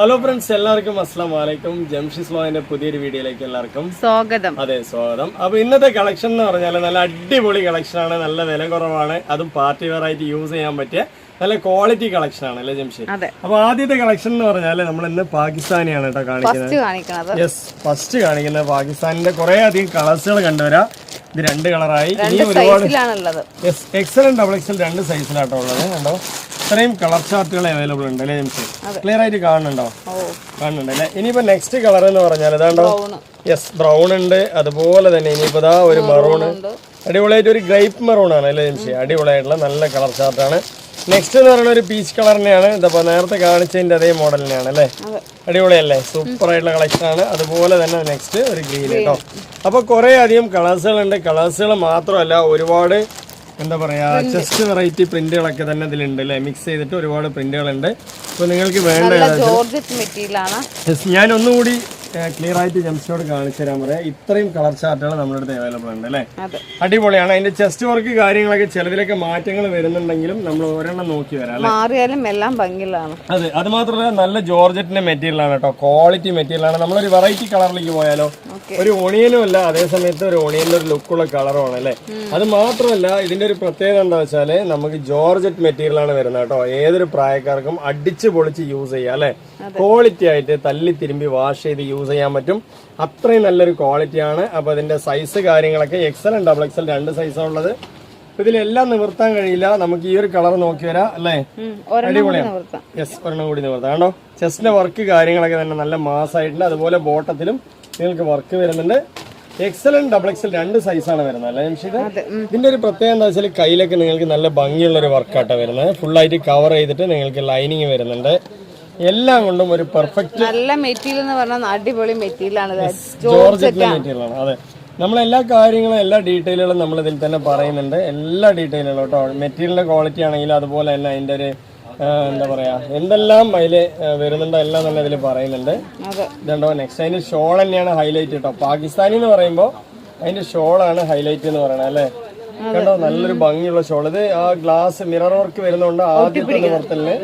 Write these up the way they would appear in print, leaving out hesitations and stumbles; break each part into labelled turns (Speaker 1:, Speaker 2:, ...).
Speaker 1: Hello friends, എല്ലാവർക്കും അസ്സലാമു അലൈക്കും. ജംഷിസ് ലോയിന്റെ പുതിയൊരു വീഡിയോയിലേക്ക് എല്ലാവർക്കും
Speaker 2: സ്വാഗതം.
Speaker 1: അതെ, സ്വാഗതം. അപ്പൊ ഇന്നത്തെ കളക്ഷൻ എന്ന് പറഞ്ഞാൽ നല്ല അടിപൊളി കളക്ഷൻ ആണ്. നല്ല വില കുറവാണ്, അതും പാർട്ടി വെയർ ആയിട്ട് യൂസ് ചെയ്യാൻ പറ്റിയ നല്ല ക്വാളിറ്റി കളക്ഷൻ ആണ് അല്ലേ ജംഷി? അപ്പൊ ആദ്യത്തെ കളക്ഷൻ എന്ന് പറഞ്ഞാൽ നമ്മൾ ഇന്ന് പാകിസ്ഥാനിയാണ് കേട്ടോ കാണിക്കുന്നത്. യെസ്, ഫസ്റ്റ് കാണിക്കുന്നത് പാകിസ്ഥാനിന്റെ കുറെ അധികം കളേഴ്സുകൾ കണ്ടുവരാം. ഇത് രണ്ട് കളറായി, ഇനി ഒരുപാട് എക്സലന്റ് ഡബിൾ എക്സൽ രണ്ട് സൈസിലാട്ടോ ഉള്ളത്. കണ്ടോ, ഇത്രയും കളർ ചാർട്ടുകൾ അവൈലബിൾ ഉണ്ട് അല്ലേ ജംഷി? ക്ലിയർ ആയിട്ട് കാണുന്നുണ്ടോ? കാണുന്നുണ്ട് അല്ലേ? ഇനിയിപ്പോ നെക്സ്റ്റ് കളർ എന്ന് പറഞ്ഞാൽ ഇതാണ്ടോ. യെസ്, ബ്രൗൺ ഉണ്ട്. അതുപോലെ തന്നെ ഇനിയിപ്പോ ഇതാ ഒരു മെറൂണ്, അടിപൊളിയായിട്ട് ഒരു ഗ്രേപ്പ് മെറൂൺ ആണ് അല്ലേ ജംഷി? അടിപൊളിയായിട്ടുള്ള നല്ല കളർ ചാർട്ടാണ്. നെക്സ്റ്റ് എന്ന് പറയുന്ന ഒരു പീച്ച് കളറിനെയാണ്. ഇതപ്പോ നേരത്തെ കാണിച്ചതിന്റെ അതേ മോഡലിനെയാണ് അല്ലേ? അടിപൊളിയല്ലേ? സൂപ്പർ ആയിട്ടുള്ള കളക്ഷൻ ആണ്. അതുപോലെ തന്നെ നെക്സ്റ്റ് ഒരു ഗ്രീൻ കേട്ടോ. അപ്പൊ കുറെ അധികം കളേഴ്സുകൾ ഉണ്ട്. കളേഴ്സുകൾ മാത്രമല്ല, ഒരുപാട് എന്താ പറയാ ചെസ്റ്റ് വെറൈറ്റി പ്രിന്റുകളൊക്കെ തന്നെ ഇതിലുണ്ട് അല്ലെ? മിക്സ് ചെയ്തിട്ട് ഒരുപാട് പ്രിന്റുകൾ ഉണ്ട്. അപ്പൊ നിങ്ങൾക്ക് വേണ്ട ഞാൻ ഒന്നുകൂടി ക്ലിയർ ആയിട്ട് ജംസിനോട് കാണിച്ചു തരാൻ പറയാം. ഇത്രയും കളർ ചാർട്ടുകൾ നമ്മുടെ അടുത്ത് അവൈലബിൾ ഉണ്ട് അല്ലെ? അടിപൊളിയാണ്. അതിന്റെ ചെസ്റ്റ് വർക്ക് കാര്യങ്ങളൊക്കെ ചിലതിലൊക്കെ മാറ്റങ്ങൾ വരുന്നുണ്ടെങ്കിലും നമ്മൾ ഒരെണ്ണം നോക്കി വരാം.
Speaker 2: മാറിയാലും എല്ലാം ഭംഗിയിലാണ്.
Speaker 1: അതെ, അത് മാത്രമല്ല നല്ല ജോർജറ്റിന്റെ മെറ്റീരിയൽ ആണ് കേട്ടോ. ക്വാളിറ്റി മെറ്റീരിയൽ ആണ്. നമ്മളൊരു വെറൈറ്റി കളറിലേക്ക് പോയാലോ, ഒരു ഓണിയനും അല്ല, അതേ സമയത്ത് ഒരു ഓണിയന്റെ ഒരു ലുക്കുള്ള കളറുമാണ് അല്ലെ? അത് മാത്രമല്ല, ഇതിന്റെ ഒരു പ്രത്യേകത എന്താ വെച്ചാല് നമുക്ക് ജോർജറ്റ് മെറ്റീരിയൽ ആണ് വരുന്നത് കേട്ടോ. ഏതൊരു പ്രായക്കാർക്കും അടിച്ച് പൊളിച്ച് യൂസ് ചെയ്യാം അല്ലെ? ക്വാളിറ്റി ആയിട്ട് തല്ലി തിരുമ്പി വാഷ് ചെയ്ത് യൂസ് ചെയ്യാൻ പറ്റും. അത്രയും നല്ലൊരു ക്വാളിറ്റിയാണ്. അപ്പൊ അതിന്റെ സൈസ് കാര്യങ്ങളൊക്കെ എക്സൽ ഡബിൾ എക്സൽ രണ്ട് സൈസാണ് ഉള്ളത്. ഇതിലെല്ലാം നിവർത്താൻ കഴിയില്ല. നമുക്ക് ഈ ഒരു കളർ നോക്കി വരാം അല്ലേ? അടിപൊളിയാണ്. യെസ്, ഒരെണ്ണം കൂടി നിവർത്താം. കണ്ടോ, ചെസ്റ്റിന്റെ വർക്ക് കാര്യങ്ങളൊക്കെ തന്നെ നല്ല മാസമായിട്ടുണ്ട്. അതുപോലെ ബോട്ടത്തിലും നിങ്ങൾക്ക് വർക്ക് വരുന്നുണ്ട്. എക്സലന്റ് ഡബിൾ എക്സൽ രണ്ട് സൈസാണ് വരുന്നത് അല്ലേ ജംഷിദ്? ഇതിന്റെ ഒരു പ്രത്യേകത എന്താ വെച്ചാൽ കയ്യിലൊക്കെ നിങ്ങൾക്ക് നല്ല ഭംഗിയുള്ള ഒരു വർക്കാട്ടോ വരുന്നത്. ഫുള്ളായിട്ട് കവർ ചെയ്തിട്ട് നിങ്ങൾക്ക് ലൈനിങ് വരുന്നുണ്ട്. എല്ലാം കൊണ്ടും ഒരു പെർഫെക്റ്റ്
Speaker 2: നല്ല മെറ്റീരിയൽ എന്ന് പറഞ്ഞാൽ അടിപൊളി മെറ്റീരിയൽ ആണ്.
Speaker 1: ജോർജറ്റിന്റെ മെറ്റീരിയൽ ആണ്. അതെ, നമ്മൾ എല്ലാ കാര്യങ്ങളും എല്ലാ ഡീറ്റെയിലുകളും നമ്മൾ ഇതിൽ തന്നെ പറയുന്നുണ്ട്. എല്ലാ ഡീറ്റെയിലുകളും കേട്ടോ. മെറ്റീരിയലിന്റെ ക്വാളിറ്റി ആണെങ്കിലും അതുപോലെ തന്നെ അതിന്റെ ഒരു എന്താ പറയാ എന്തെല്ലാം അതില് വരുന്നുണ്ടോ എല്ലാം തന്നെ ഇതിൽ പറയുന്നുണ്ട്. ഇതുണ്ടോ, നെക്സ്റ്റ് അതിന്റെ ഷോൾ തന്നെയാണ് ഹൈലൈറ്റ് കേട്ടോ. പാകിസ്ഥാനി എന്ന് പറയുമ്പോൾ അതിന്റെ ഷോളാണ് ഹൈലൈറ്റ് എന്ന് പറയണത് അല്ലെ? കണ്ടോ, നല്ലൊരു ഭംഗിയുള്ള ഷോൾ. ഇത് ആ ഗ്ലാസ് മിറർ വർക്ക് വരുന്നോണ്ട് ആദ്യത്തെ നിവർത്തലിന്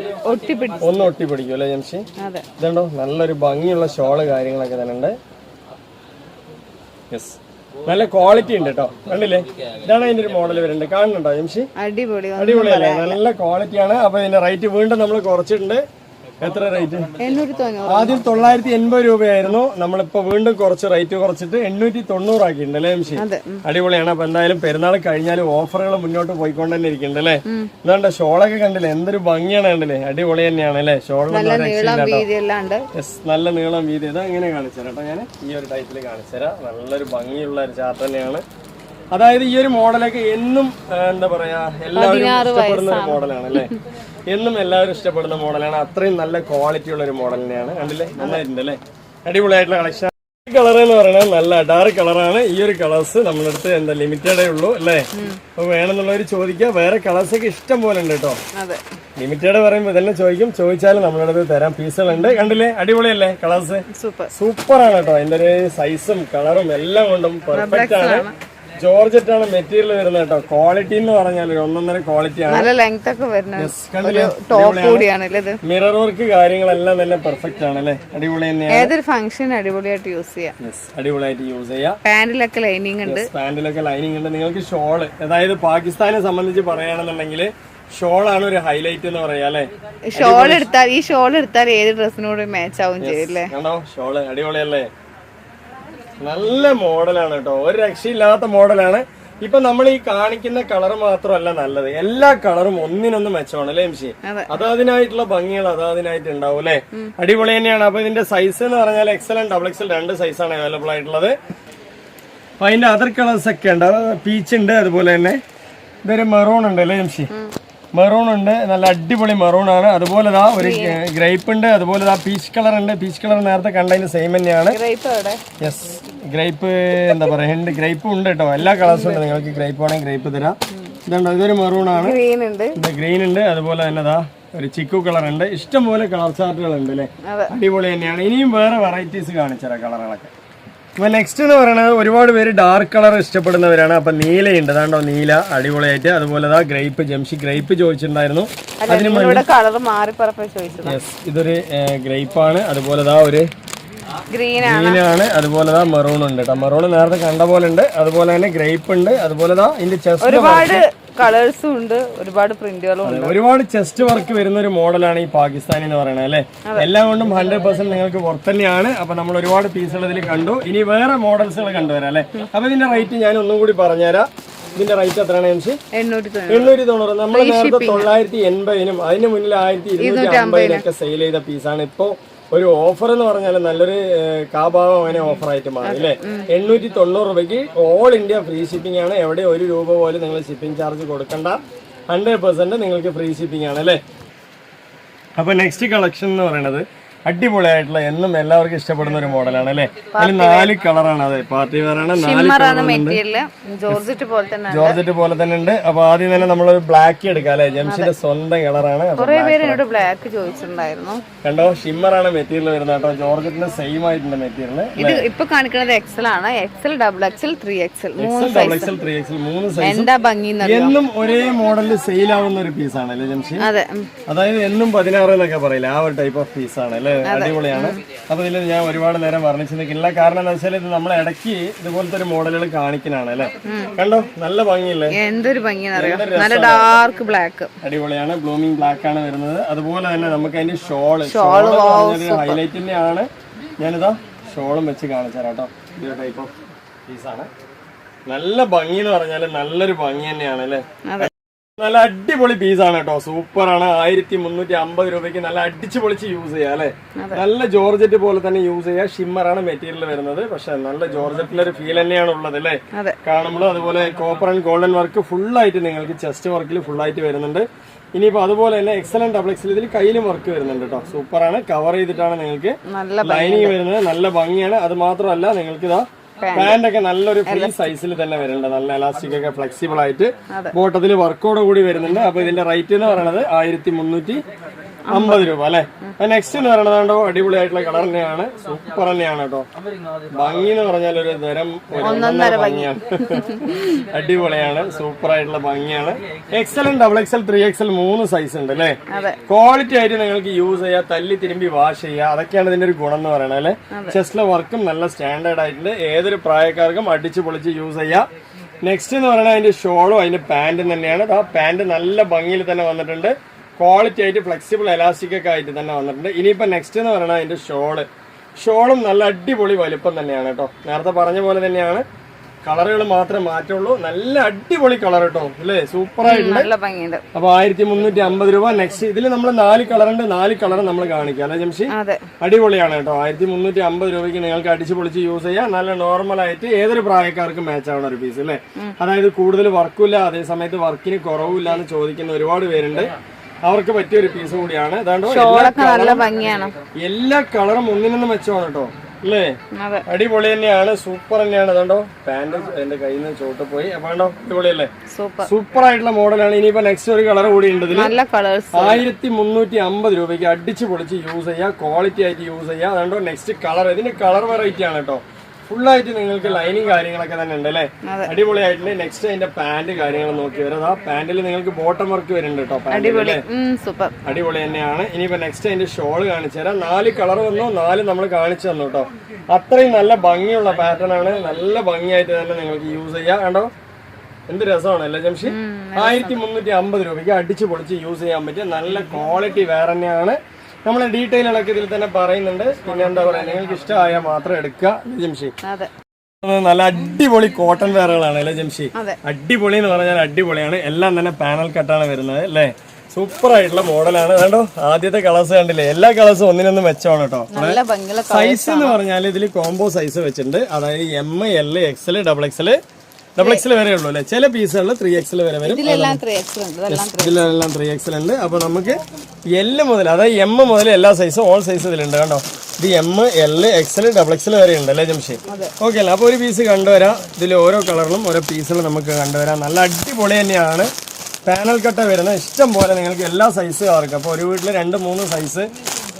Speaker 1: ഒന്ന് ഒട്ടിപ്പിടിക്കും അല്ലെ ജംഷി? ഇതുണ്ടോ, നല്ലൊരു ഭംഗിയുള്ള ഷോള് കാര്യങ്ങളൊക്കെ തന്നെ ഉണ്ട്. യെസ്, നല്ല ക്വാളിറ്റി ഉണ്ട് കേട്ടോ. കണ്ടില്ലേ? ഇതാണ് അതിന്റെ ഒരു മോഡൽ വരുന്നുണ്ട്. കാണുന്നുണ്ടോ ജംഷി? അടിപൊളിയല്ലേ? നല്ല ക്വാളിറ്റിയാണ്. അപ്പൊ ഇതിന്റെ റേറ്റ് വീണ്ടും നമ്മൾ കുറച്ചിട്ടുണ്ട്. എത്ര റേറ്റ്? ആദ്യം 980 രൂപയായിരുന്നു. നമ്മളിപ്പോ വീണ്ടും കുറച്ച് റേറ്റ് കുറച്ചിട്ട് 890 ആക്കിയിട്ടുണ്ട് അല്ലേ ജംഷി? അടിപൊളിയാണ്. അപ്പൊ എന്തായാലും പെരുന്നാൾ കഴിഞ്ഞാലും ഓഫറുകൾ മുന്നോട്ട് പോയിക്കൊണ്ട് തന്നെ ഇരിക്കുന്നുണ്ട് അല്ലേ? ഇതാണ്ട് ഷോളൊക്കെ കണ്ടില്ലേ? എന്തൊരു ഭംഗിയാണ് കണ്ടില്ലേ? അടിപൊളി തന്നെയാണ് അല്ലേ? ഷോളിന് നല്ല നീളം വീതി. ഇതാ ഇങ്ങനെ കാണിച്ചു തരാം കേട്ടോ. ഞാൻ ഈ ഒരു ടൈപ്പിൽ കാണിച്ചു തരാം. നല്ലൊരു ഭംഗിയുള്ള ഒരു ചാർട്ട് തന്നെയാണ്. അതായത് ഈ ഒരു മോഡലൊക്കെ എന്നും എന്താ പറയാ എല്ലാവരും ഇഷ്ടപ്പെടുന്ന ഒരു മോഡലാണ് അല്ലേ? എന്നും എല്ലാവരും ഇഷ്ടപ്പെടുന്ന മോഡലാണ്. അത്രയും നല്ല ക്വാളിറ്റി ഉള്ള ഒരു മോഡൽ തന്നെയാണ്. കണ്ടില്ലേ? നന്നായിട്ടുണ്ട് അല്ലേ? അടിപൊളിയായിട്ടുള്ള കളക്ഷൻ. ഈ കളർ എന്ന് പറയുന്നത് നല്ല ഡാർക്ക് കളറാണ്. ഈ ഒരു കളേഴ്സ് നമ്മുടെ അടുത്ത് എന്താ ലിമിറ്റഡേ ഉള്ളൂ അല്ലേ? അപ്പൊ വേണമെന്നുള്ളവർ ചോദിക്കുക. വേറെ കളേഴ്സ് ഒക്കെ ഇഷ്ടം പോലെ ഉണ്ട് കേട്ടോ. ലിമിറ്റഡ് പറയുമ്പോൾ തന്നെ ചോദിച്ചാലും നമ്മുടെ അടുത്ത് തരാം. പീസുകളുണ്ട്. കണ്ടില്ലേ? അടിപൊളിയല്ലേ കളേഴ്സ്? സൂപ്പറാണ് കേട്ടോ. അതിന്റെ ഒരു സൈസും കളറും എല്ലാം കൊണ്ടും പെർഫെക്റ്റ് ആണ്. ജോർജറ്റ് ആണ് മെറ്റീരിയൽ വരുന്നത് കേട്ടോ. ക്വാളിറ്റി എന്ന് പറഞ്ഞാൽ ഒന്നൊന്നര ക്വാളിറ്റിയാണ്. മിറർ വർക്ക് കാര്യങ്ങളെല്ലാം തന്നെ പെർഫെക്റ്റ് ആണ് അല്ലേ? അടിപൊളി തന്നെയാണ്.
Speaker 2: ഏതൊരു ഫംഗ്ഷൻ അടിപൊളിയായിട്ട് യൂസ് ചെയ്യാം.
Speaker 1: അടിപൊളിയായിട്ട് യൂസ് ചെയ്യാം.
Speaker 2: പാന്റിലൊക്കെ ലൈനിങ് ഉണ്ട്.
Speaker 1: ഉണ്ട്. നിങ്ങൾക്ക് ഷോള്, അതായത് പാകിസ്ഥാനെ സംബന്ധിച്ച് പറയുകയാണെന്നുണ്ടെങ്കിൽ ഷോളാണ് ഒരു ഹൈലൈറ്റ് എന്ന് പറയാ അല്ലെ?
Speaker 2: ഈ ഷോൾ എടുത്താൽ ഏത് ഡ്രസ്സിനോട് മാച്ച് ആവും ചെയ്യില്ലേ?
Speaker 1: ആണോ? ഷോള് അടിപൊളിയല്ലേ? നല്ല മോഡലാണ് കേട്ടോ. ഒരു രക്ഷയില്ലാത്ത മോഡലാണ്. ഇപ്പൊ നമ്മൾ ഈ കാണിക്കുന്ന കളർ മാത്രമല്ല നല്ലത്, എല്ലാ കളറും ഒന്നിനൊന്ന് മെച്ചമാണ് അല്ലേ എംഷി? അതിനായിട്ടുള്ള ഭംഗികൾ അതിനായിട്ട് ഉണ്ടാവും അല്ലെ? അടിപൊളി തന്നെയാണ്. അപ്പൊ ഇതിന്റെ സൈസ് എന്ന് പറഞ്ഞാൽ എക്സൽ ഡബിൾ എക്സൽ രണ്ട് സൈസാണ് അവൈലബിൾ ആയിട്ടുള്ളത്. അപ്പൊ അതിന്റെ അതർ കളേഴ്സ് ഒക്കെ ഉണ്ട്. പീച്ച് ഉണ്ട്, അതുപോലെ തന്നെ ഇതൊരു മെറൂൺ ഉണ്ട് അല്ലേ എംഷി? മെറൂൺ ഉണ്ട്, നല്ല അടിപൊളി മെറൂൺ ആണ്. അതുപോലെ ഒരു ഗ്രേപ്പ് ഉണ്ട്, അതുപോലെ പീച്ച് കളർ ഉണ്ട്. പീച്ച് കളർ നേരത്തെ കണ്ടതിന് സെയിം തന്നെയാണ്. യെസ്, ഗ്രേപ്പ് എന്താ പറയാ ഗ്രേപ്പും ഉണ്ട് കേട്ടോ. എല്ലാ കളേഴ്സും ഉണ്ട്. നിങ്ങൾക്ക് ഗ്രേപ്പ് വേണമെങ്കിൽ ഗ്രേപ്പ് തരാം. ഇതുണ്ട്, ഇതൊരു മെറൂൺ ആണ്. ഗ്രീൻ ഉണ്ട്, അതുപോലെ തന്നെ ഒരു ചിക്കു കളർ ഉണ്ട്. ഇഷ്ടംപോലെ കളർ ചാർട്ടുകൾ ഉണ്ട് അല്ലേ? അടിപൊളി തന്നെയാണ്. ഇനിയും വേറെ വെറൈറ്റീസ് കാണിച്ചുതരാം കളറുകളൊക്കെ. അപ്പൊ നെക്സ്റ്റ് എന്ന് പറയുന്നത് ഒരുപാട് പേര് ഡാർക്ക് കളർ ഇഷ്ടപ്പെടുന്നവരാണ്. അപ്പൊ നീലയുണ്ട്, അതാണ്ടോ നീല അടിപൊളിയായിട്ട്. അതുപോലെ ഗ്രേപ്പ്, ജംഷി ഗ്രേപ്പ് ചോദിച്ചിട്ടുണ്ടായിരുന്നു. ഇതൊരു ഗ്രേപ്പ് ആണ്. അതുപോലെ ഒരു ഗ്രീൻ ആണ്. അതുപോലെ മെറൂൺ ഉണ്ട് കേട്ടോ. മെറൂൺ നേരത്തെ കണ്ട പോലെ ഉണ്ട്. അതുപോലെ തന്നെ ഗ്രേപ്പ് ഉണ്ട്. അതുപോലെ ഇതിന്റെ ചെസ്റ്റ്
Speaker 2: ഒരുപാട് കളേഴ്സും ഉണ്ട്, ഒരുപാട് പ്രിന്റുകളും ഉണ്ട്.
Speaker 1: ഒരുപാട് ചെസ്റ്റ് വർക്ക് വരുന്ന ഒരു മോഡലാണ് ഈ പാകിസ്ഥാനി എന്ന് പറയുന്നത് അല്ലെ. എല്ലാം കൊണ്ടും 100% നിങ്ങൾക്ക് പുറത്ത് തന്നെയാണ്. അപ്പൊ നമ്മൾ ഒരുപാട് പീസുകൾ ഇതിൽ കണ്ടു. ഇനി വേറെ മോഡൽസുകൾ കണ്ടുവരാം അല്ലെ. അപ്പൊ ഇതിന്റെ റേറ്റ് ഞാൻ ഒന്നും കൂടി പറഞ്ഞുതരാം. ഇതിന്റെ റേറ്റ് എത്രയാണ്? 890. നമ്മൾ നേരത്തെ 980-നും അതിന് മുന്നിൽ 1250-നൊക്കെ സെയിൽ ചെയ്ത പീസാണ്. ഇപ്പോ ഒരു ഓഫർ എന്ന് പറഞ്ഞാൽ നല്ലൊരു കാഭാഗം അങ്ങനെ ഓഫർ ആയിട്ട് മാറി അല്ലേ. 890 രൂപയ്ക്ക് ഓൾ ഇന്ത്യ ഫ്രീ ഷിപ്പിംഗ് ആണ്. എവിടെ ₹1 പോലും നിങ്ങൾ ഷിപ്പിംഗ് ചാർജ് കൊടുക്കണ്ട. 100% നിങ്ങൾക്ക് ഫ്രീ ഷിപ്പിംഗ് ആണ് അല്ലേ. അപ്പൊ നെക്സ്റ്റ് കളക്ഷൻ എന്ന് പറയുന്നത് അടിപൊളിയായിട്ടുള്ള എന്നും എല്ലാവർക്കും ഇഷ്ടപ്പെടുന്ന ഒരു മോഡലാണ് അല്ലെ. അതിൽ 4 കളറാണ്. അതെ, പാർട്ടി വെയർ ആണ്. 4 ജോർജറ്റ് പോലെ തന്നെ ഉണ്ട്. അപ്പൊ ആദ്യം തന്നെ നമ്മളൊരു ബ്ലാക്ക് എടുക്കാം അല്ലെ. ജംഷിന്റെ സ്വന്തം കളറാണ്.
Speaker 2: ബ്ലാക്ക് ചോദിച്ചിട്ടുണ്ടായിരുന്നു.
Speaker 1: കണ്ടോ, ഷിമ്മർ ആണ് മെറ്റീരിയൽ വരുന്നത് കേട്ടോ. ജോർജറ്റിന്റെ സെയിം ആയിട്ടുണ്ട് മെറ്റീരിയൽ.
Speaker 2: ഇത് ഇപ്പൊ കാണിക്കുന്നത് XL ആണ്. XL, XXL, 3XL
Speaker 1: 3 size. എന്നും ഒരേ മോഡലിൽ സെയിൽ ആവുന്ന ഒരു പീസാണ് അല്ലെ ജംഷി. അതായത് എന്നും 16 എന്നൊക്കെ പറയില്ല, ആ ഒരു ടൈപ്പ് ഓഫ് പീസാണ് അല്ലെ. അടിപൊളിയാണ്. അപ്പൊ ഇതിൽ ഞാൻ ഒരുപാട് നേരം വർണ്ണിച്ചു നിൽക്കില്ല. കാരണം എന്താ വെച്ചാൽ ഇത് നമ്മൾ ഇടയ്ക്ക് ഇതുപോലത്തെ ഒരു മോഡലുകൾ കാണിക്കുന്നതാണ് അല്ലെ. കണ്ടോ, നല്ല ഭംഗിയില്ലേ.
Speaker 2: എന്തൊരു ഭംഗിയാണ്, ഡാർക്ക് ബ്ലാക്ക്.
Speaker 1: അടിപൊളിയാണ്. ബ്ലൂമിംഗ് ബ്ലാക്ക് ആണ് വരുന്നത്. അതുപോലെ തന്നെ നമുക്ക് അതിന്റെ ഷോള് ഹൈലൈറ്റിന്റെ ആണ്. ഞാനിതാ ഷോളും വെച്ച് കാണിച്ചു തരാം കേട്ടോ. ഇതൊരു ടൈപ്പ് ഓഫ് പീസാണ്. നല്ല ഭംഗി എന്ന് പറഞ്ഞാല് നല്ലൊരു ഭംഗി തന്നെയാണ് അല്ലെ. നല്ല അടിപൊളി പീസാണ് കേട്ടോ. സൂപ്പറാണ്. 1350 രൂപയ്ക്ക് നല്ല അടിച്ചു പൊളിച്ച് യൂസ് ചെയ്യാം അല്ലെ. നല്ല ജോർജറ്റ് പോലെ തന്നെ യൂസ് ചെയ്യാം. ഷിമ്മറാണ് മെറ്റീരിയൽ വരുന്നത്. പക്ഷെ നല്ല ജോർജറ്റിലൊരു ഫീൽ തന്നെയാണ് ഉള്ളത് അല്ലെ കാണുമ്പോൾ. അതുപോലെ copper and golden work full ആയിട്ട് നിങ്ങൾക്ക് ചെസ്റ്റ് വർക്കിൽ ഫുൾ ആയിട്ട് വരുന്നുണ്ട്. ഇനിയിപ്പോ അതുപോലെ തന്നെ XL, XXL ഇതിൽ കയ്യിലും വർക്ക് വരുന്നുണ്ട് കേട്ടോ. സൂപ്പറാണ്. കവർ ചെയ്തിട്ടാണ് നിങ്ങൾക്ക് ലൈനിങ് വരുന്നത്. നല്ല ഭംഗിയാണ്. അത് മാത്രമല്ല നിങ്ങൾക്ക് ഇതാ പാന്റ് ഒക്കെ നല്ലൊരു ഫ്രീ സൈസിൽ തന്നെ വരുന്നുണ്ട്. നല്ല എലാസ്റ്റിക് ഒക്കെ ഫ്ലെക്സിബിൾ ആയിട്ട് ബോട്ടത്തിൽ വർക്കോട് കൂടി വരുന്നുണ്ട്. അപ്പൊ ഇതിന്റെ റേറ്റ് എന്ന് പറയുന്നത് 1350 രൂപ അല്ലെ. നെക്സ്റ്റ് എന്ന് പറയുന്നത് അടിപൊളിയായിട്ടുള്ള കളർ തന്നെയാണ്. സൂപ്പർ തന്നെയാണ് കേട്ടോ. ഭംഗി എന്ന് പറഞ്ഞാൽ ഒരു തരം ഭംഗിയാണ്. അടിപൊളിയാണ്. സൂപ്പർ ആയിട്ടുള്ള ഭംഗിയാണ്. XL, XXL, 3XL 3 സൈസ് ഉണ്ട് അല്ലെ. ക്വാളിറ്റി ആയിട്ട് നിങ്ങൾക്ക് യൂസ് ചെയ്യാം. തല്ലി തിരുമ്പി വാഷ് ചെയ്യുക. അതൊക്കെയാണ് ഇതിന്റെ ഒരു ഗുണം എന്ന് പറയുന്നത് അല്ലെ. ചെസ്റ്റിലെ വർക്കും നല്ല സ്റ്റാൻഡേർഡ് ആയിട്ടുണ്ട്. ഏതൊരു പ്രായക്കാർക്കും അടിച്ചു പൊളിച്ച് യൂസ് ചെയ്യാം. നെക്സ്റ്റ് എന്ന് പറയുന്നത് അതിന്റെ ഷോളും അതിന്റെ പാന്റും തന്നെയാണ്. ആ പാന്റ് നല്ല ഭംഗിയിൽ തന്നെ വന്നിട്ടുണ്ട്. ക്വാളിറ്റി ആയിട്ട് ഫ്ലെക്സിബിൾ എലാസ്റ്റിക് ഒക്കെ ആയിട്ട് തന്നെ വന്നിട്ടുണ്ട്. ഇനിയിപ്പോ നെക്സ്റ്റ് എന്ന് പറയുന്നത് അതിന്റെ ഷോളും നല്ല അടിപൊളി വലുപ്പം തന്നെയാണ് കേട്ടോ. നേരത്തെ പറഞ്ഞ പോലെ തന്നെയാണ്. കളറുകൾ മാത്രമേ മാറ്റുള്ളൂ. നല്ല അടിപൊളി കളർ കേട്ടോ അല്ലേ. സൂപ്പർ ആയിട്ടുണ്ട്. അപ്പൊ 1350 രൂപ. നെക്സ്റ്റ് ഇതിൽ നമ്മൾ 4 കളറുണ്ട്. 4 കളർ നമ്മൾ കാണിക്കാം അല്ലെ ജംഷി. അടിപൊളിയാണ് കേട്ടോ. 1350 രൂപയ്ക്ക് നിങ്ങൾക്ക് അടിച്ചു പൊളിച്ച് യൂസ് ചെയ്യാം. നല്ല നോർമൽ ആയിട്ട് ഏതൊരു പ്രായക്കാർക്കും മാച്ച് ആവുന്ന ഒരു പീസ് അല്ലേ. അതായത് കൂടുതൽ വർക്കില്ല, അതേ സമയത്ത് വർക്കിന് കുറവില്ല എന്ന് ചോദിക്കുന്ന ഒരുപാട് പേരുണ്ട്. അവർക്ക് പറ്റിയ ഒരു പീസ് കൂടിയാണ്. എല്ലാ കളറും ഒന്നിനൊന്നും മെച്ചമാണ് കേട്ടോ അല്ലേ. അടിപൊളി തന്നെയാണ്. സൂപ്പർ തന്നെയാണ്. അതുകൊണ്ടോ പാന്റ് എന്റെ കയ്യിൽ നിന്ന് ചോട്ട് പോയി. അപ്പൊ അടിപൊളിയല്ലേ. സൂപ്പർ ആയിട്ടുള്ള മോഡലാണ്. ഇനിയിപ്പോ നെക്സ്റ്റ് ഒരു കളർ കൂടി ഉണ്ട് ഇതിൽ. 1350 രൂപയ്ക്ക് അടിച്ചു പൊളിച്ച് യൂസ് ചെയ്യാം. ക്വാളിറ്റി ആയിട്ട് യൂസ് ചെയ്യാം. അതുകൊണ്ടോ നെക്സ്റ്റ് കളർ. ഇതിന്റെ കളർ വെറൈറ്റി ആണ് കേട്ടോ. ഫുള്ളായിട്ട് നിങ്ങൾക്ക് ലൈനിങ് കാര്യങ്ങളൊക്കെ തന്നെ ഉണ്ട് അല്ലേ. അടിപൊളിയായിട്ടുണ്ട്. നെക്സ്റ്റ് അതിന്റെ പാന്റ് കാര്യങ്ങൾ നോക്കി വരാം. ആ പാന്റിൽ നിങ്ങൾക്ക് ബോട്ടം വർക്ക് വരുന്നുണ്ട് കേട്ടോ. അടിപൊളി തന്നെയാണ്. ഇനിയിപ്പോ നെക്സ്റ്റ് അതിന്റെ ഷോള് കാണിച്ചു തരാം. 4 കളർ വന്നു. 4 നമ്മൾ കാണിച്ചു തന്നു കേട്ടോ. അത്രയും നല്ല ഭംഗിയുള്ള പാറ്റേൺ ആണ്. നല്ല ഭംഗിയായിട്ട് തന്നെ നിങ്ങൾക്ക് യൂസ് ചെയ്യാം. കണ്ടോ, എന്ത് രസമാണ് അല്ലേ ജംഷി. 1350 രൂപയ്ക്ക് അടിച്ചു പൊളിച്ച് യൂസ് ചെയ്യാൻ പറ്റിയ നല്ല ക്വാളിറ്റി വേറെ തന്നെയാണ്. നമ്മൾ ഡീറ്റെയിലുകളൊക്കെ ഇതിൽ തന്നെ പറയുന്നുണ്ട്. പിന്നെ എന്താ പറയാ, നിങ്ങൾക്ക് ഇഷ്ടമായാൽ മാത്രം എടുക്കുക ജംഷി. നല്ല അടിപൊളി കോട്ടൺ വെയറുകളാണ് അല്ലെ ജംഷി. അടിപൊളി എന്ന് പറഞ്ഞാൽ അടിപൊളിയാണ്. എല്ലാം തന്നെ പാനൽ കട്ടാണ് വരുന്നത് അല്ലേ. സൂപ്പർ ആയിട്ടുള്ള മോഡലാണ്. കണ്ടോ, ആദ്യത്തെ കളേഴ്സ് കണ്ടില്ലേ. എല്ലാ കളേഴ്സും ഒന്നിനൊന്നും മെച്ചമാണ് കേട്ടോ. സൈസ് എന്ന് പറഞ്ഞാൽ ഇതിൽ കോംബോ സൈസ് വെച്ചിട്ടുണ്ട്. അതായത് M, L, XL, XXL വരെ ഉള്ളൂ അല്ലെ. ചില പീസുകളിൽ 3XL വരെ വരും. ഇതിലെല്ലാം 3XL ഉണ്ട്. അപ്പൊ നമുക്ക് L മുതൽ, അതായത് M മുതൽ എല്ലാ സൈസും ഓൾ സൈസ് ഇതിലുണ്ട്. കണ്ടോ, ഇത് M, L, XL, XXL വരെ ഉണ്ട് അല്ലേ ജംഷി. ഓക്കെ അല്ലേ. അപ്പൊ ഒരു പീസ് കണ്ടുവരാം. ഇതിൽ ഓരോ കളറിലും ഓരോ പീസുകൾ നമുക്ക് കണ്ടുവരാം. നല്ല അടിപൊളി തന്നെയാണ്. പാനൽ കട്ട വരുന്ന ഇഷ്ടം പോലെ നിങ്ങൾക്ക് എല്ലാ സൈസും ആർക്കും. അപ്പോൾ ഒരു വീട്ടിൽ 2-3 സൈസ്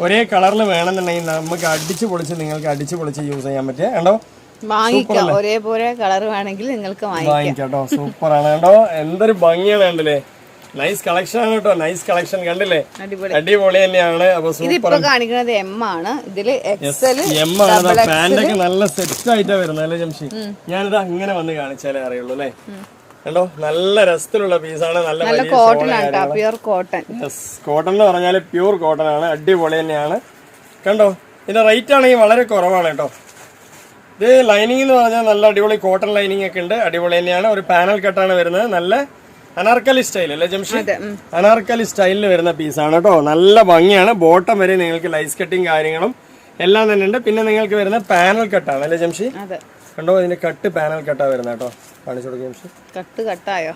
Speaker 1: ഒരേ കളറിൽ വേണമെന്നുണ്ടെങ്കിൽ നമുക്ക് അടിച്ചു പൊളിച്ച് നിങ്ങൾക്ക് അടിച്ചു പൊളിച്ച് യൂസ് ചെയ്യാൻ പറ്റുക. കണ്ടോ,
Speaker 2: വാങ്ങിക്കാം, ഒരേപോലെ കളർ വേണമെങ്കിൽ നിങ്ങൾക്ക്
Speaker 1: വാങ്ങിക്കാം കേട്ടോ. സൂപ്പർ ആണ് കേട്ടോ, എന്തൊരു ഭംഗിയാണ് കണ്ടില്ലേ. നൈസ് കളക്ഷൻ ആണ് കേട്ടോ, നൈസ് കളക്ഷൻ കണ്ടില്ലേ, അടിപൊളി തന്നെയാണ്. അപ്പൊ സൂപ്പർ
Speaker 2: കാണിക്കുന്നത് എം ആണ്, ഇതില്
Speaker 1: എം ആണ്. പാന്റൊക്കെ നല്ല സെറ്റ് ആയിട്ടാ വരുന്നത് അല്ലേ ജംഷി? ഞാനിത് അങ്ങനെ വന്ന് കാണിച്ചാലേ അറിയുള്ളൂ അല്ലേ. കണ്ടോ, നല്ല രസത്തിലുള്ള പീസാണ്, നല്ല
Speaker 2: കോട്ടൺ ആണ്, പ്യൂർ കോട്ടൺ.
Speaker 1: കോട്ടൺ എന്ന് പറഞ്ഞാല് പ്യൂർ കോട്ടൺ ആണ്, അടിപൊളി തന്നെയാണ്. കണ്ടോ, ഇതിന്റെ റേറ്റ് ആണെങ്കിൽ വളരെ കുറവാണ് കേട്ടോ. ഇത് ലൈനിങ് എന്ന് പറഞ്ഞാൽ നല്ല അടിപൊളി കോട്ടൺ ലൈനിങ് ഒക്കെ ഉണ്ട്, അടിപൊളി തന്നെയാണ്. ഒരു പാനൽ കട്ടാണ് വരുന്നത്, നല്ല അനാർക്കലി സ്റ്റൈൽ അല്ലേ ജംഷി? അനാർക്കലി സ്റ്റൈലിൽ വരുന്ന പീസാണ് കേട്ടോ, നല്ല ഭംഗിയാണ്. ബോട്ടം വരെ നിങ്ങൾക്ക് ലൈസ് കട്ടിങ് കാര്യങ്ങളും എല്ലാം തന്നെ ഉണ്ട്. പിന്നെ നിങ്ങൾക്ക് വരുന്ന പാനൽ കട്ടാണ് അല്ലേ ജംഷി? കണ്ടോ, ഇതിന്റെ കട്ട് പാനൽ കട്ടാ വരുന്നത് കേട്ടോ. കാണിച്ചു കൊടുക്കുക ജംഷി.
Speaker 2: കട്ടായോ?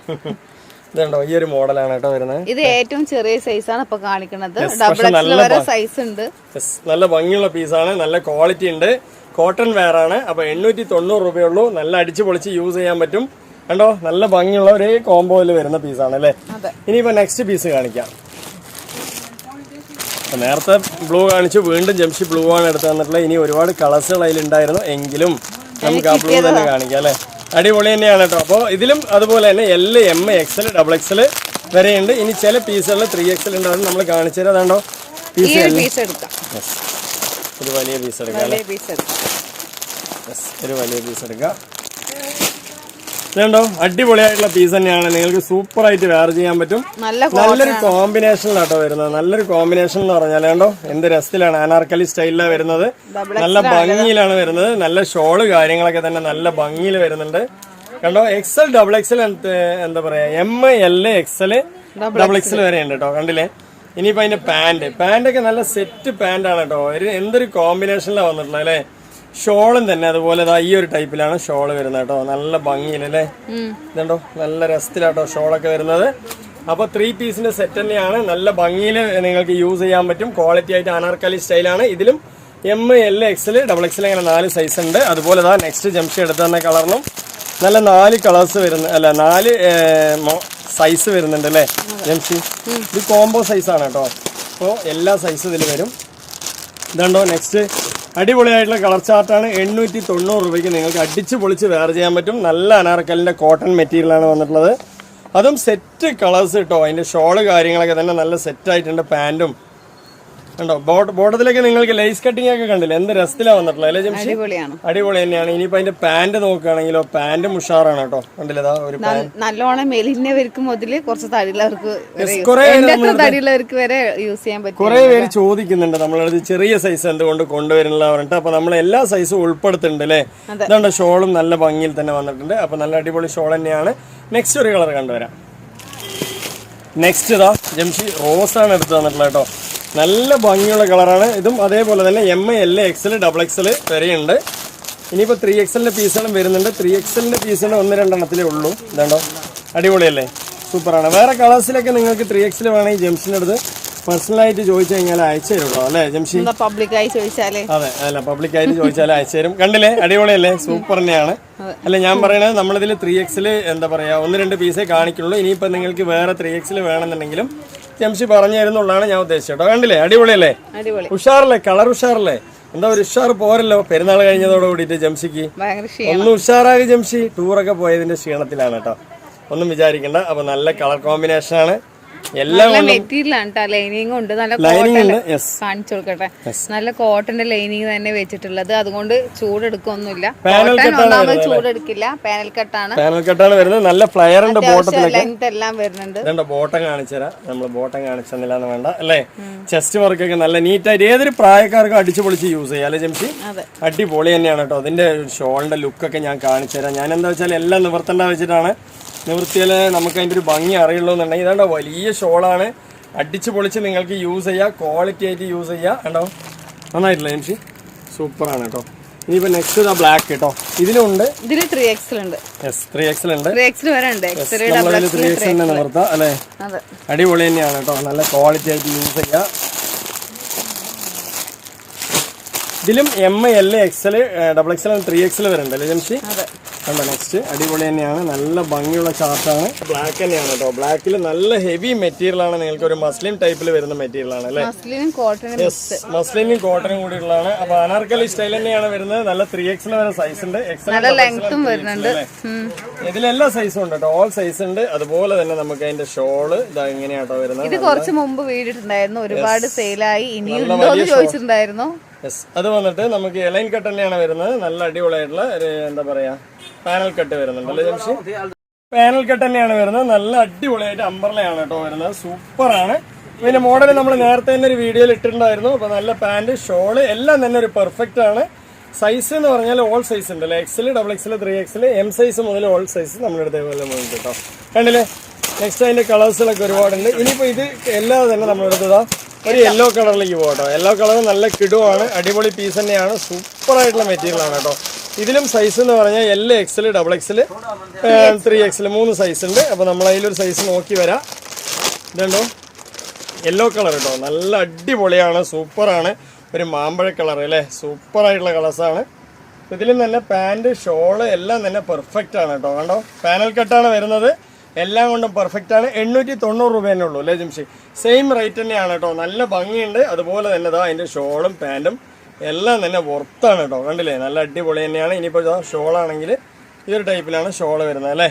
Speaker 1: ഇതുണ്ടോ, ഈ ഒരു മോഡലാണ് കേട്ടോ വരുന്നത്.
Speaker 2: ഇത് ഏറ്റവും ചെറിയ സൈസാണ് ഇപ്പൊ കാണിക്കുന്നത്, ഡബിൾ എക്സൽ വരെ സൈസ് ഉണ്ട്.
Speaker 1: നല്ല ഭംഗിയുള്ള പീസാണ്, നല്ല ക്വാളിറ്റി ഉണ്ട്, കോട്ടൺ വെയർ ആണ്. അപ്പൊ 890 രൂപയുള്ളൂ, നല്ല അടിച്ചു പൊളിച്ച് യൂസ് ചെയ്യാൻ പറ്റും. കണ്ടോ, നല്ല ഭംഗിയുള്ള ഒരേ കോംബോയിൽ വരുന്ന പീസാണ് അല്ലേ. ഇനിയിപ്പോ നെക്സ്റ്റ് പീസ് കാണിക്കാം. നേരത്തെ ബ്ലൂ കാണിച്ചു, വീണ്ടും ജംഷി ബ്ലൂ ആണ് എടുത്ത് തന്നിട്ടുള്ളത്. ഇനി ഒരുപാട് കളേഴ്സുകൾ അതിലുണ്ടായിരുന്നു, എങ്കിലും നമുക്ക് ആ ബ്ലൂ തന്നെ കാണിക്കാം അല്ലേ. അടിപൊളി തന്നെയാണ് കേട്ടോ. അപ്പോൾ ഇതിലും അതുപോലെ തന്നെ L, M, XL, XXL വരെയുണ്ട്. ഇനി ചില പീസുകളിൽ 3XL ഉണ്ടാവും, നമ്മൾ കാണിച്ചു തരാം. അതാണ്ടോ പീസ്, ഒരു വലിയ പീസ് എടുക്കാം അല്ലേ. ഒരു വലിയ പീസ് എടുക്കാം. ഇതുണ്ടോ, അടിപൊളിയായിട്ടുള്ള പീസ് തന്നെയാണ്, നിങ്ങൾക്ക് സൂപ്പർ ആയിട്ട് വെയർ ചെയ്യാൻ പറ്റും. നല്ലൊരു കോമ്പിനേഷനിലാട്ടോ വരുന്നത്, നല്ലൊരു കോമ്പിനേഷൻ എന്ന് പറഞ്ഞാൽ കണ്ടോ എന്ത് രസത്തിലാണ്, അനാർക്കലി സ്റ്റൈലിലാണ് വരുന്നത്, നല്ല ഭംഗിയിലാണ് വരുന്നത്. നല്ല ഷോള് കാര്യങ്ങളൊക്കെ തന്നെ നല്ല ഭംഗിയിൽ വരുന്നുണ്ട്. കണ്ടോ, XL, XXL, എന്താ പറയാ, M, L, XL, XXL വരെ ഉണ്ട് കേട്ടോ. കണ്ടില്ലേ. ഇനിയിപ്പോ അതിന്റെ പാന്റൊക്കെ നല്ല സെറ്റ് പാന്റാണ് കേട്ടോ. എന്തൊരു കോമ്പിനേഷനിലാണ് വന്നിട്ടുള്ളത് അല്ലേ. ഷോളും തന്നെ അതുപോലെ ഈ ഒരു ടൈപ്പിലാണ് ഷോള് വരുന്നത് കേട്ടോ, നല്ല ഭംഗിയിലല്ലേ. ഇതുണ്ടോ, നല്ല രസത്തിലാട്ടോ ഷോളൊക്കെ വരുന്നത്. അപ്പൊ 3 പീസിന്റെ സെറ്റ് തന്നെയാണ്, നല്ല ഭംഗിയിൽ നിങ്ങൾക്ക് യൂസ് ചെയ്യാൻ പറ്റും. ക്വാളിറ്റി ആയിട്ട് അനാർക്കലി സ്റ്റൈലാണ്. ഇതിലും M, L, XL, XXL അങ്ങനെ 4 സൈസ് ഉണ്ട്. അതുപോലെ നെക്സ്റ്റ് ജംഷി എടുത്ത് തന്നെ കളറിനും നല്ല 4 കളേഴ്സ് വരുന്ന, അല്ല 4 സൈസ് വരുന്നുണ്ട് അല്ലേ ജംഷി. ഇത് കോംബോ സൈസാണ് കേട്ടോ, അപ്പോൾ എല്ലാ സൈസും ഇതിൽ വരും. ഇതുണ്ടോ നെക്സ്റ്റ് അടിപൊളിയായിട്ടുള്ള കളർ ചാർട്ടാണ്. 890 രൂപയ്ക്ക് നിങ്ങൾക്ക് അടിച്ച് പൊളിച്ച് വെയർ ചെയ്യാൻ പറ്റും. നല്ല അനാർക്കലിന്റെ കോട്ടൺ മെറ്റീരിയലാണ് വന്നിട്ടുള്ളത്, അതും സെറ്റ് കളേഴ്സ് കിട്ടോ. അതിന്റെ ഷോള് കാര്യങ്ങളൊക്കെ തന്നെ നല്ല സെറ്റ് ആയിട്ടുണ്ട്. പാന്റും കണ്ടോ, ബോട്ടത്തിലൊക്കെ നിങ്ങൾക്ക് ലേസ് കട്ടിംഗ് ഒക്കെ കണ്ടില്ല, എന്ത് രസത്തിലാണ് വന്നിട്ടുള്ളത് അല്ലേ ജംഷി? അടിപൊളി തന്നെയാണ്. ഇനിയിപ്പോ അതിന്റെ പാന്റ് നോക്കുകയാണെങ്കിലോ, പാന്റും ഉഷാറാണ് കേട്ടോ. കണ്ടില്ലതാ ഒരു
Speaker 2: നല്ലോണം മെലിഞ്ഞവർക്ക് മുതൽ കുറച്ച് തടിയുള്ളവർക്ക് വരെ യൂസ് ചെയ്യാൻ പറ്റും.
Speaker 1: കുറെ പേര് ചോദിക്കുന്നുണ്ട് നമ്മളത് ചെറിയ സൈസ് എന്തുകൊണ്ട് കൊണ്ടുവരുന്നില്ല പറഞ്ഞിട്ട്. അപ്പൊ നമ്മൾ എല്ലാ സൈസും ഉൾപ്പെടുത്തുന്നുണ്ട് അല്ലേ. ഇതുകൊണ്ട് ഷോളും നല്ല ഭംഗിയിൽ തന്നെ വന്നിട്ടുണ്ട്. അപ്പൊ നല്ല അടിപൊളി ഷോൾ തന്നെയാണ്. നെക്സ്റ്റ് ഒരു കളർ കണ്ടുവരാം. നെക്സ്റ്റ് ഇതാ ജംഷി റോസാണ് എടുത്ത് തന്നിട്ടുള്ളത് കേട്ടോ, നല്ല ഭംഗിയുള്ള കളറാണ്. ഇതും അതേപോലെ തന്നെ M, L, XL, XXL വരെയുണ്ട്. ഇനിയിപ്പോൾ 3XLന്റെ പീസുകളും വരുന്നുണ്ട്. 3XLന്റെ പീസുകൾ 1-2 എണ്ണത്തിലേ ഉള്ളൂ. ഇതുണ്ടോ, അടിപൊളിയല്ലേ, സൂപ്പറാണ്. വേറെ കളേഴ്സിലൊക്കെ നിങ്ങൾക്ക് 3XL വേണമെങ്കിൽ ജംഷിൻ്റെ അടുത്ത് പേഴ്സണലായിട്ട് ചോദിച്ചു കഴിഞ്ഞാൽ അയച്ചു തരുള്ളൂ അല്ലേ ജംഷി?
Speaker 2: പബ്ലിക്കായി ചോദിച്ചാലേ.
Speaker 1: അതെ, അല്ല പബ്ലിക്കായിട്ട് ചോദിച്ചാൽ അയച്ചു തരും. കണ്ടില്ലേ, അടിപൊളിയല്ലേ, സൂപ്പർ തന്നെയാണ്. അല്ല ഞാൻ പറയണത് നമ്മളിതിൽ 3XL എന്താ പറയാ 1-2 പീസേ കാണിക്കുള്ളൂ. ഇനിയിപ്പോൾ നിങ്ങൾക്ക് വേറെ 3XL വേണമെന്നുണ്ടെങ്കിലും ജംഷി പറഞ്ഞു തരുന്നുള്ളതാണ് ഞാൻ ഉദ്ദേശിച്ചത് കേട്ടോ. കണ്ടില്ലേ, അടിപൊളിയല്ലേ, ഉഷാറല്ലേ, കളർ ഉഷാറല്ലേ. എന്താ ഒരു ഉഷാർ പോരല്ലോ, പെരുന്നാൾ കഴിഞ്ഞതോട് കൂടിയിട്ട് ജംഷിക്ക് ഒന്നും ഉഷാറായി. ജംഷി ടൂറൊക്കെ പോയതിന്റെ ക്ഷീണത്തിലാണ് കേട്ടോ, ഒന്നും വിചാരിക്കണ്ട. അപ്പൊ നല്ല കളർ കോമ്പിനേഷൻ ആണ്. എല്ലാം
Speaker 2: ലൈനിങ് ഉണ്ട്, നല്ല കാണിച്ചു കൊടുക്കട്ടെ. നല്ല കോട്ടന്റെ ലൈനിങ് തന്നെ വെച്ചിട്ടുള്ളത്, അതുകൊണ്ട് ചൂടെടുക്കൊന്നുമില്ല. ചൂടെടുക്കില്ല, പാനൽ കട്ടാണ്
Speaker 1: വരുന്നത്. നല്ല ഫ്ലയർ ഉണ്ട്,
Speaker 2: ലെങ്ത് എല്ലാം വരുന്നുണ്ട്.
Speaker 1: ബോട്ടം കാണിച്ചുതരാം, നമ്മൾ ബോട്ടം കാണിച്ചെന്നില്ലാന്ന് വേണ്ട അല്ലേ. ചെസ്റ്റ് വർക്കൊക്കെ നല്ല നീറ്റായിട്ട് ഏതൊരു പ്രായക്കാർക്കും അടിച്ചു പൊളിച്ച് യൂസ് ചെയ്യാം അല്ലേ ജംഷി? അടിപൊളി തന്നെയാണ് കേട്ടോ. അതിന്റെ ഷോളിന്റെ ലുക്കൊക്കെ ഞാൻ കാണിച്ചു തരാം. ഞാൻ എന്താ വെച്ചാൽ എല്ലാം നിവർത്തേണ്ട വെച്ചിട്ടാണ്, നിവൃത്തിയിൽ നമുക്ക് അതിൻ്റെ ഒരു ഭംഗി അറിയുള്ളൂ എന്നുണ്ടെങ്കിൽ. ഇതാണ്ടോ വലിയ ഷോളാണ്, അടിച്ച് പൊളിച്ച് നിങ്ങൾക്ക് യൂസ് ചെയ്യാം, ക്വാളിറ്റി ആയിട്ട് യൂസ് ചെയ്യാം. കണ്ടോ, നന്നായിട്ടില്ല ജംഷി, സൂപ്പറാണ് കേട്ടോ. ഇനിയിപ്പോൾ നെക്സ്റ്റ് ഇതാ ബ്ലാക്ക് കേട്ടോ, ഇതിലുണ്ട്.
Speaker 2: ഇതിൽ 3XL ഉണ്ട്.
Speaker 1: യെസ്, 3XL ഉണ്ട്.
Speaker 2: 3XL വരെ ഉണ്ട്.
Speaker 1: 3XL തന്നെ നിവർത്താം അല്ലേ. അടിപൊളി തന്നെയാണ് കേട്ടോ, നല്ല ക്വാളിറ്റി ആയിട്ട് യൂസ് ചെയ്യാം. ഇതിലും M, L, XL, XXL, 3XL വരെ ഉണ്ട് അല്ലേ ജംഷി? നെക്സ്റ്റ് അടിപൊളി തന്നെയാണ്, നല്ല ഭംഗിയുള്ള ചാർട്ടാണ്. ബ്ലാക്ക് തന്നെയാണ് കേട്ടോ. ബ്ലാക്കിൽ നല്ല ഹെവി മെറ്റീരിയൽ ആണ്, നിങ്ങൾക്ക് ഒരു മസ്ലിൻ ടൈപ്പിൽ വരുന്ന മെറ്റീരിയൽ ആണ് അല്ലേ. മസ്ലിനും കോട്ടനും കൂടി ഉള്ളതാണ്. അപ്പൊ അനാർക്കലി സ്റ്റൈൽ തന്നെയാണ് വരുന്നത്. നല്ല 3X വരെ സൈസ് ഉണ്ട്, ഇതിലെല്ലാ സൈസും ഉണ്ട് കേട്ടോ, ഓൾ സൈസ് ഉണ്ട്. അതുപോലെ തന്നെ നമുക്ക് അതിന്റെ ഷോള് ഇതാ ഇങ്ങനെയാട്ടോ വരുന്നത്.
Speaker 2: ഇത് കുറച്ച് മുമ്പ് വീടിട്ടുണ്ടായിരുന്നു, ഒരുപാട് സെയിലായി, ഇനിയും ചോദിച്ചിട്ടുണ്ടായിരുന്നു.
Speaker 1: അത് വന്നിട്ട് നമുക്ക് എലൈൻ കട്ട് തന്നെയാണ് വരുന്നത്. നല്ല അടിപൊളിയായിട്ടുള്ള ഒരു എന്താ പറയാ പാനൽ കട്ട് വരുന്നുണ്ട് അല്ലേ ജംഷി. പാനൽ കട്ട് തന്നെയാണ് വരുന്നത്. നല്ല അടിപൊളിയായിട്ട് അംബർലയാണ് കേട്ടോ വരുന്നത്, സൂപ്പറാണ്. പിന്നെ മോഡൽ നമ്മൾ നേരത്തെ തന്നെ ഒരു വീഡിയോയിൽ ഇട്ടിട്ടുണ്ടായിരുന്നു. അപ്പൊ നല്ല പാന്റ് ഷോള് എല്ലാം തന്നെ ഒരു പെർഫെക്റ്റ് ആണ്. സൈസ് എന്ന് പറഞ്ഞാൽ ഓൾ സൈസ് ഉണ്ട് അല്ലേ, XL, XXL, 3XL, M size മുതൽ ഓൾ സൈസ് നമ്മുടെ അടുത്ത് ഉണ്ട് കേട്ടോ. കണ്ടില്ലേ. നെക്സ്റ്റ് അതിന്റെ കളേഴ്സുകളൊക്കെ ഒരുപാടുണ്ട്. ഇനിയിപ്പോ ഇത് എല്ലാം തന്നെ നമ്മളെടുത്തതാ ഒരു യെല്ലോ കളറിലേക്ക് പോകട്ടോ. യെല്ലോ കളർ നല്ല കിടുവാണ്, അടിപൊളി പീസ് തന്നെയാണ്, സൂപ്പർ ആയിട്ടുള്ള മെറ്റീരിയൽ ആണ് കേട്ടോ. ഇതിലും സൈസ് എന്ന് പറഞ്ഞാൽ L, XL, XXL, 3XL 3 size ഉണ്ട്. അപ്പൊ നമ്മൾ അതിലൊരു സൈസ് നോക്കി വരാം. ഇതുണ്ടോ യെല്ലോ കളർ കേട്ടോ, നല്ല അടിപൊളിയാണ്, സൂപ്പറാണ്. ഒരു മാമ്പഴ കളർ അല്ലേ, സൂപ്പർ ആയിട്ടുള്ള കളേഴ്സാണ്. ഇതിലും തന്നെ പാന്റ് ഷോള് എല്ലാം തന്നെ പെർഫെക്റ്റ് ആണ് കേട്ടോ. കണ്ടോ, പാനൽ കട്ടാണ് വരുന്നത്, എല്ലാം കൊണ്ടും പെർഫെക്റ്റ് ആണ്. 890 രൂപ തന്നെ ഉള്ളൂ അല്ലേ ജിംഷി. സെയിം റേറ്റ് തന്നെയാണ് കേട്ടോ, നല്ല ഭംഗിയുണ്ട്. അതുപോലെ തന്നെ ഇതാ അതിന്റെ ഷോളും പാന്റും എല്ലാം തന്നെ വർത്താണ് കേട്ടോ. കണ്ടില്ലേ, നല്ല അടിപൊളി തന്നെയാണ്. ഇനിയിപ്പോൾ ഷോളാണെങ്കിൽ ഈ ഒരു ടൈപ്പിലാണ് ഷോള് വരുന്നത് അല്ലേ,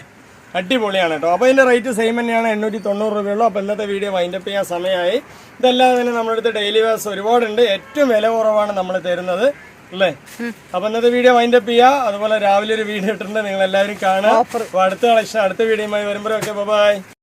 Speaker 1: അടിപൊളിയാണ് കേട്ടോ. അപ്പോൾ ഇതിന്റെ റേറ്റ് സെയിം തന്നെയാണ്, 890 രൂപയുള്ളൂ. അപ്പോൾ ഇന്നത്തെ വീഡിയോ വൈൻഡപ്പ് ചെയ്യാൻ സമയമായി. ഇതല്ലാതെ തന്നെ നമ്മുടെ അടുത്ത് ഡെയിലി വേഴ്സ് ഒരുപാടുണ്ട്, ഏറ്റവും വില കുറവാണ് നമ്മൾ തരുന്നത് അല്ലേ. അപ്പൊ ഇന്നത്തെ വീഡിയോ വൈൻഡപ്പ് ചെയ്യാം. അതുപോലെ രാവിലെ ഒരു വീഡിയോ ഇട്ടിട്ടുണ്ട്, നിങ്ങൾ എല്ലാവരും കാണുക. അടുത്ത കളക്ഷൻ അടുത്ത വീഡിയോയുമായി വരുമ്പോഴൊക്കെ ബൈ.